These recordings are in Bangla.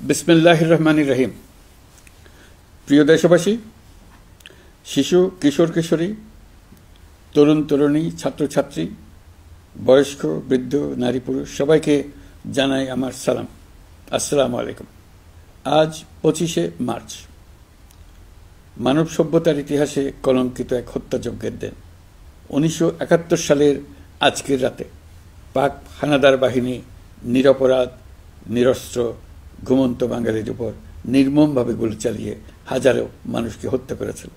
বিসমিল্লাহির রহমানির রহিম। প্রিয় দেশবাসী, শিশু, কিশোর কিশোরী, তরুণ তরুণী, ছাত্রছাত্রী, বয়স্ক, বৃদ্ধ, নারী পুরুষ সবাইকে জানাই আমার সালাম। আসসালামু আলাইকুম। আজ 25শে মার্চ, মানব সভ্যতার ইতিহাসে কলঙ্কিত এক হত্যাযজ্ঞের দিন। 1971 সালের আজকের রাতে পাক হানাদার বাহিনী নিরপরাধ, নিরস্ত্র, ঘুমন্ত বাঙালির উপর নির্মমভাবে গুলি চালিয়ে হাজারো মানুষকে হত্যা করেছিল।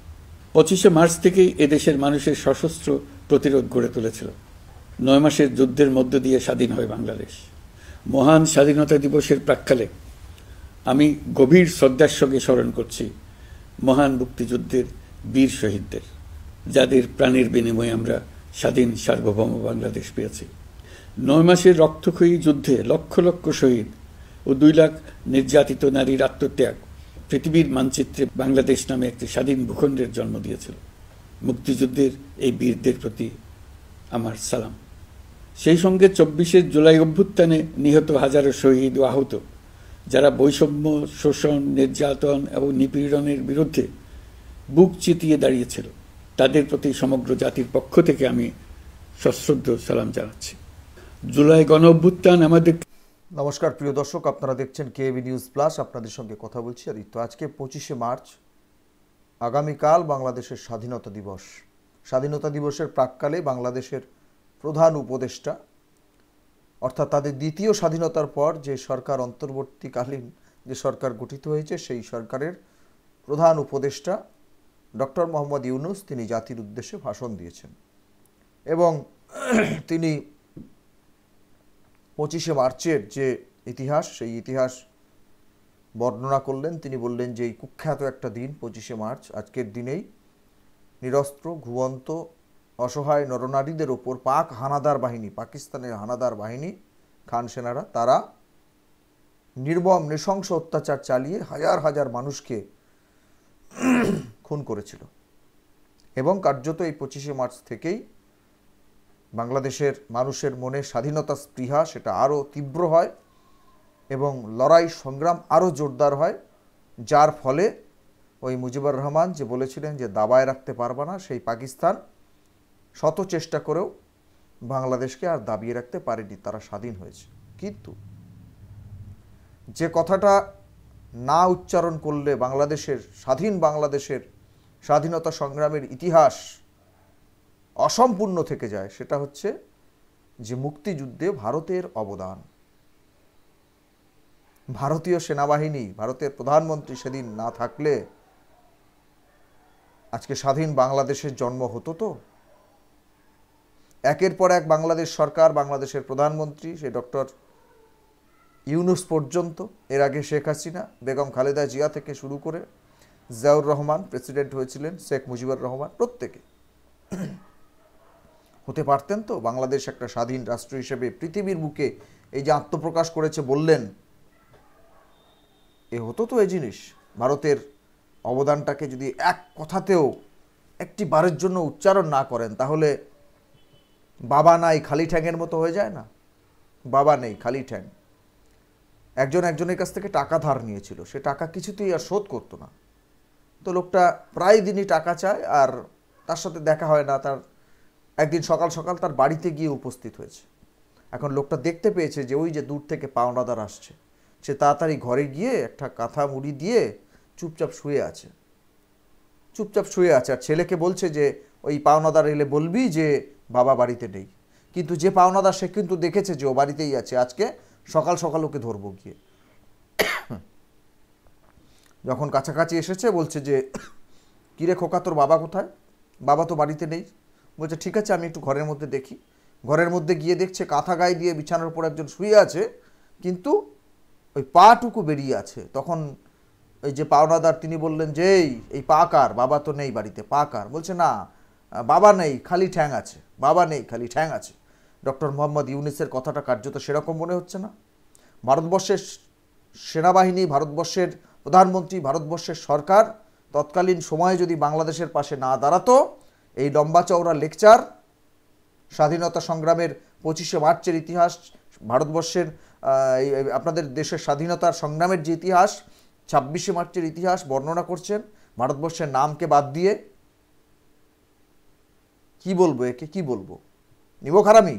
25শে মার্চ থেকেই এদেশের মানুষের সশস্ত্র প্রতিরোধ গড়ে তুলেছিল। 9 মাসের যুদ্ধের মধ্য দিয়ে স্বাধীন হয় বাংলাদেশ। মহান স্বাধীনতা দিবসের প্রাক্কালে আমি গভীর শ্রদ্ধার সঙ্গে স্মরণ করছি মহান মুক্তিযুদ্ধের বীর শহীদদের, যাদের প্রাণের বিনিময়ে আমরা স্বাধীন সার্বভৌম বাংলাদেশ পেয়েছি। 9 মাসের রক্তক্ষয়ী যুদ্ধে লক্ষ লক্ষ শহীদ ও 2 লাখ নির্যাতিত নারীর আত্মত্যাগ পৃথিবীর মানচিত্রে বাংলাদেশ নামে একটি স্বাধীন ভূখণ্ডের জন্ম দিয়েছিল। মুক্তিযুদ্ধের এই বীরদের প্রতি আমার সালাম। সেই সঙ্গে 24শে জুলাই অভ্যুত্থানে নিহত হাজারো শহীদ ও আহত, যারা বৈষম্য, শোষণ, নির্যাতন এবং নিপীড়নের বিরুদ্ধে বুক চিতিয়ে দাঁড়িয়েছিল, তাদের প্রতি সমগ্র জাতির পক্ষ থেকে আমি সশ্রদ্ধ সালাম জানাচ্ছি। জুলাই গণ অভ্যুত্থান আমাদের। নমস্কার প্রিয় দর্শক, আপনারা দেখছেন কেবি নিউজ প্লাস। আপনাদের সঙ্গে কথা বলছি আদিত্য। আজকে 25শে মার্চ, আগামীকাল বাংলাদেশের স্বাধীনতা দিবস। স্বাধীনতা দিবসের প্রাক্কালে বাংলাদেশের প্রধান উপদেষ্টা, অর্থাৎ তাদের দ্বিতীয় স্বাধীনতার পর যে সরকার, অন্তর্বর্তীকালীন যে সরকার গঠিত হয়েছে, সেই সরকারের প্রধান উপদেষ্টা ডক্টর মোহাম্মদ ইউনূস, তিনি জাতির উদ্দেশ্যে ভাষণ দিয়েছেন এবং তিনি 25শে মার্চের যে ইতিহাস, সেই ইতিহাস বর্ণনা করলেন। তিনি বললেন যে এই কুখ্যাত একটা দিন 25শে মার্চ, আজকের দিনেই নিরস্ত্র, ঘুমন্ত, অসহায় নরনারীদের ওপর পাক হানাদার বাহিনী, পাকিস্তানের হানাদার বাহিনী, খান সেনারা, তারা নির্মম নৃশংস অত্যাচার চালিয়ে হাজার হাজার মানুষকে খুন করেছিল। এবং কার্যত এই 25শে মার্চ থেকেই বাংলাদেশের মানুষের মনে স্বাধীনতা স্পৃহা সেটা আরও তীব্র হয় এবং লড়াই সংগ্রাম আরও জোরদার হয়, যার ফলে ওই মুজিবুর রহমান যে বলেছিলেন যে দাবায় রাখতে পারবে না, সেই পাকিস্তান শত চেষ্টা করেও বাংলাদেশকে আর দাবিয়ে রাখতে পারেনি, তারা স্বাধীন হয়েছে। কিন্তু যে কথাটা না উচ্চারণ করলে বাংলাদেশের বাংলাদেশের স্বাধীনতা সংগ্রামের ইতিহাস অসম্পূর্ণ থেকে যায়, সেটা হচ্ছে যে মুক্তিযুদ্ধে ভারতের অবদান। ভারতীয় সেনাবাহিনী, ভারতের প্রধানমন্ত্রী সেদিন না থাকলে আজকে স্বাধীন বাংলাদেশের জন্ম হতো তো? একের পর এক বাংলাদেশ সরকার, বাংলাদেশের প্রধানমন্ত্রী সে ডক্টর ইউনূস পর্যন্ত, এর আগে শেখ হাসিনা, বেগম খালেদা জিয়া থেকে শুরু করে জিয়াউর রহমান প্রেসিডেন্ট হয়েছিলেন, শেখ মুজিবুর রহমান, প্রত্যেকে হতে পারতেন তো বাংলাদেশ একটা স্বাধীন রাষ্ট্র হিসেবে পৃথিবীর বুকে এই যে আত্মপ্রকাশ করেছে বললেন, এ হতো তো এই জিনিস। ভারতের অবদানটাকে যদি এক কথাতেও একটি বারের জন্য উচ্চারণ না করেন, তাহলে বাবা নাই খালি ঠ্যাংয়ের মতো হয়ে যায় না? বাবা নেই খালি ঠ্যাং। একজনের কাছ থেকে টাকা ধার নিয়েছিল, সে টাকা কিছুতেই আর শোধ করতো না, তো লোকটা প্রায় দিনই টাকা চায় আর তার সাথে দেখা হয় না। তার একদিন সকাল সকাল তার বাড়িতে গিয়ে উপস্থিত হয়েছে। এখন লোকটা দেখতে পেয়েছে যে ওই যে দূর থেকে পাওনাদার আসছে, সে তাড়াতাড়ি ঘরে গিয়ে একটা কাঁথা মুড়ি দিয়ে চুপচাপ শুয়ে আছে। আর ছেলেকে বলছে যে ওই পাওনাদার এলে বলবি যে বাবা বাড়িতে নেই। কিন্তু যে পাওনাদার, সে কিন্তু দেখেছে যে ও বাড়িতেই আছে, আজকে সকাল সকাল ওকে ধরবো গিয়ে। যখন কাছাকাছি এসেছে বলছে যে কিরে খোকা, তোর বাবা কোথায়? বাবা তো বাড়িতে নেই। বলছে ঠিক আছে, আমি একটু ঘরের মধ্যে দেখি। ঘরের মধ্যে গিয়ে দেখছে কাঁথা গায়ে দিয়ে বিছানার উপর একজন শুয়ে আছে, কিন্তু ওই পাটুকু বেরিয়ে আছে। তখন ওই যে পাওনাদার তিনি বললেন যে এই পা কার? বাবা তো নেই বাড়িতে, পা কার? বলছে না, বাবা নেই খালি ঠ্যাং আছে, বাবা নেই খালি ঠ্যাং আছে। ডক্টর মোহাম্মদ ইউনূসের কথাটা কার্যত সেরকম মনে হচ্ছে না? ভারতবর্ষের সেনাবাহিনী, ভারতবর্ষের প্রধানমন্ত্রী, ভারতবর্ষের সরকার তৎকালীন সময়ে যদি বাংলাদেশের পাশে না দাঁড়াতো, এই লম্বা চওড়া লেকচার, স্বাধীনতা সংগ্রামের 25শে মার্চের ইতিহাস, ভারতবর্ষের আপনাদের দেশের স্বাধীনতার সংগ্রামের যে ইতিহাস, 26শে মার্চের ইতিহাস বর্ণনা করছেন ভারতবর্ষের নামকে বাদ দিয়ে। কি বলবো একে, কি বলবো? নিব খারামি?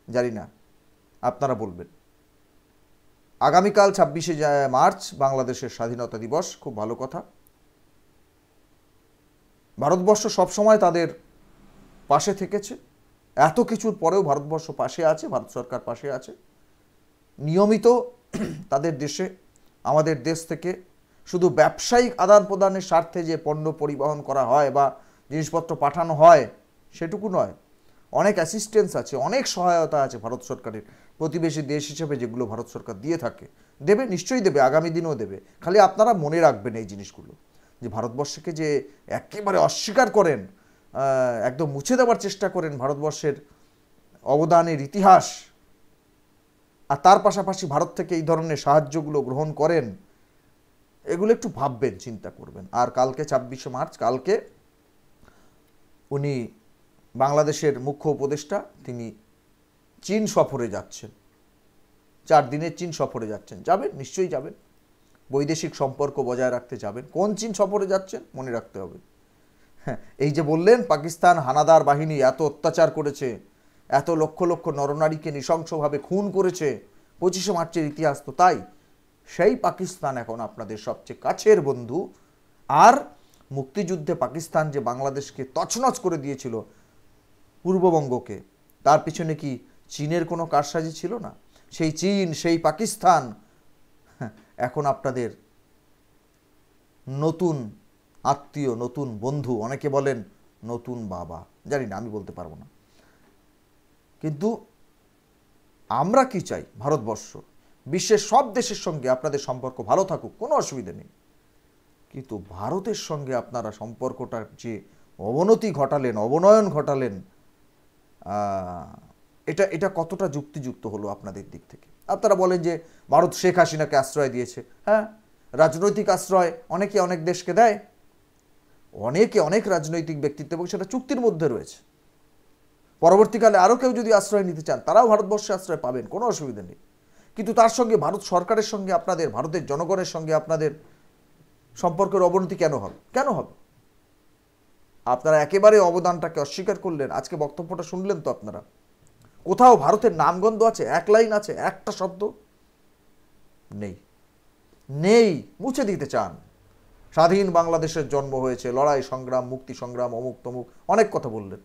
জানি না, আপনারা বলবেন। আগামীকাল 26শে মার্চ বাংলাদেশের স্বাধীনতা দিবস, খুব ভালো কথা। ভারতবর্ষ সবসময় তাদের পাশে থেকেছে, এত কিছুর পরেও ভারতবর্ষ পাশে আছে, ভারত সরকার পাশে আছে। নিয়মিত তাদের দেশে, আমাদের দেশ থেকে শুধু ব্যবসায়িক আদান প্রদানের স্বার্থে যে পণ্য পরিবহন করা হয় বা জিনিসপত্র পাঠানো হয় সেটুকু নয়, অনেক অ্যাসিস্ট্যান্স আছে, অনেক সহায়তা আছে ভারত সরকারের, প্রতিবেশী দেশ হিসেবে যেগুলো ভারত সরকার দিয়ে থাকে, দেবে, নিশ্চয়ই দেবে, আগামী দিনেও দেবে। খালি আপনারা মনে রাখবেন এই জিনিসগুলো, যে ভারতবর্ষকে যে একেবারে অস্বীকার করেন, একদম মুছে দেওয়ার চেষ্টা করেন ভারতবর্ষের অবদানের ইতিহাস, আর তার পাশাপাশি ভারত থেকে এই ধরনের সাহায্যগুলো গ্রহণ করেন, এগুলো একটু ভাববেন, চিন্তা করবেন। আর কালকে 26শে মার্চ, কালকে উনি বাংলাদেশের মুখ্য উপদেষ্টা, তিনি চীন সফরে যাচ্ছেন, 4 দিনের চীন সফরে যাচ্ছেন। যাবেন, নিশ্চয়ই যাবেন, বৈদেশিক সম্পর্ক বজায় রাখতে যাবেন। কোন চীন সফরে যাচ্ছেন মনে রাখতে হবে। হ্যাঁ, এই যে বললেন পাকিস্তান হানাদার বাহিনী এত অত্যাচার করেছে, এত লক্ষ লক্ষ নরনারীকে নৃশংসভাবে খুন করেছে, 25শে মার্চের ইতিহাস তো তাই। সেই পাকিস্তান এখন আপনাদের সবচেয়ে কাছের বন্ধু। আর মুক্তিযুদ্ধে পাকিস্তান যে বাংলাদেশকে তছনছ করে দিয়েছিল, পূর্ববঙ্গকে, তার পিছনে কি চীনের কোনো কারসাজি ছিল না? সেই চীন, সেই পাকিস্তান এখন আপনাদের নতুন আত্মীয়, নতুন বন্ধু, অনেকে বলেন নতুন বাবা, জানি না, আমি বলতে পারবো না। কিন্তু আমরা কি চাই? ভারতবর্ষ বিশ্বের সব দেশের সঙ্গে আপনাদের সম্পর্ক ভালো থাকুক, কোনো অসুবিধা নেই। কিন্তু ভারতের সঙ্গে আপনারা সম্পর্কটার যে অবনতি ঘটালেন, অবনয়ন ঘটালেন, এটা কতটা যুক্তিযুক্ত হলো আপনাদের দিক থেকে? আপনারা বলেন যে ভারত শেখ হাসিনাকে আশ্রয় দিয়েছে। হ্যাঁ, রাজনৈতিক আশ্রয় অনেকে অনেক দেশকে দেয়, অনেকে অনেক রাজনৈতিক ব্যক্তিত্ব, এবং সেটা চুক্তির মধ্যে রয়েছে। পরবর্তীকালে আরও কেউ যদি আশ্রয় নিতে চান, তারাও ভারতবর্ষে আশ্রয় পাবেন, কোনো অসুবিধা নেই। কিন্তু তার সঙ্গে ভারত সরকারের সঙ্গে আপনাদের, ভারতের জনগণের সঙ্গে আপনাদের সম্পর্কের অবনতি কেন হবে? কেন হবে? আপনারা একেবারে অবদানটাকে অস্বীকার করলেন। আজকে বক্তব্যটা শুনলেন তো আপনারা, কোথাও ভারতের নামগন্ধ আছে? এক লাইন আছে, একটা শব্দ নেই, নেই। মুছে দিতে চান। স্বাধীন বাংলাদেশের জন্ম হয়েছে, লড়াই সংগ্রাম, মুক্তি সংগ্রাম, অমুক তমুক, অনেক কথা বললেন,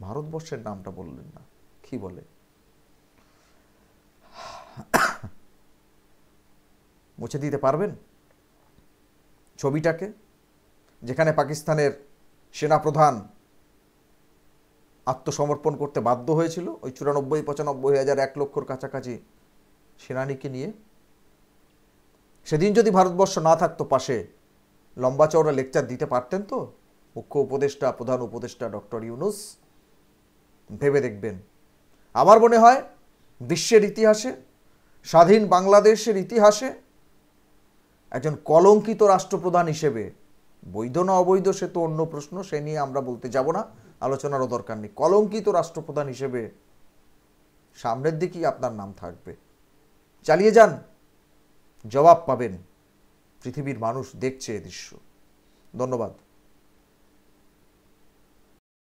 ভারতবর্ষের নামটা বললেন না। কি বলে? মুছে দিতে পারবেন ছবিটাকে, যেখানে পাকিস্তানের সেনাপ্রধান আত্মসমর্পণ করতে বাধ্য হয়েছিল ওই 94-95 হাজার, 1 লক্ষর কাছাকাছি সেনানীকে নিয়ে? সেদিন যদি ভারতবর্ষ না থাকতো পাশে, লম্বা চওড়া লেকচার দিতে পারতেন তো মুখ্য উপদেষ্টা, প্রধান উপদেষ্টা ডক্টর ইউনূস? ভেবে দেখবেন। আমার মনে হয় বিশ্বের ইতিহাসে, স্বাধীন বাংলাদেশের ইতিহাসে একজন কলঙ্কিত রাষ্ট্রপ্রধান হিসেবে, বৈধ না অবৈধ সে তো অন্য প্রশ্ন, সে নিয়ে আমরা বলতে যাব না, আলোচনারও দরকার নেই। কলঙ্কিত রাষ্ট্রপ্রধান হিসেবে সামনের দিকেই আপনার নাম থাকবে। চালিয়ে যান, জবাব পাবেন। পৃথিবীর মানুষ দেখছে এ দৃশ্য। ধন্যবাদ।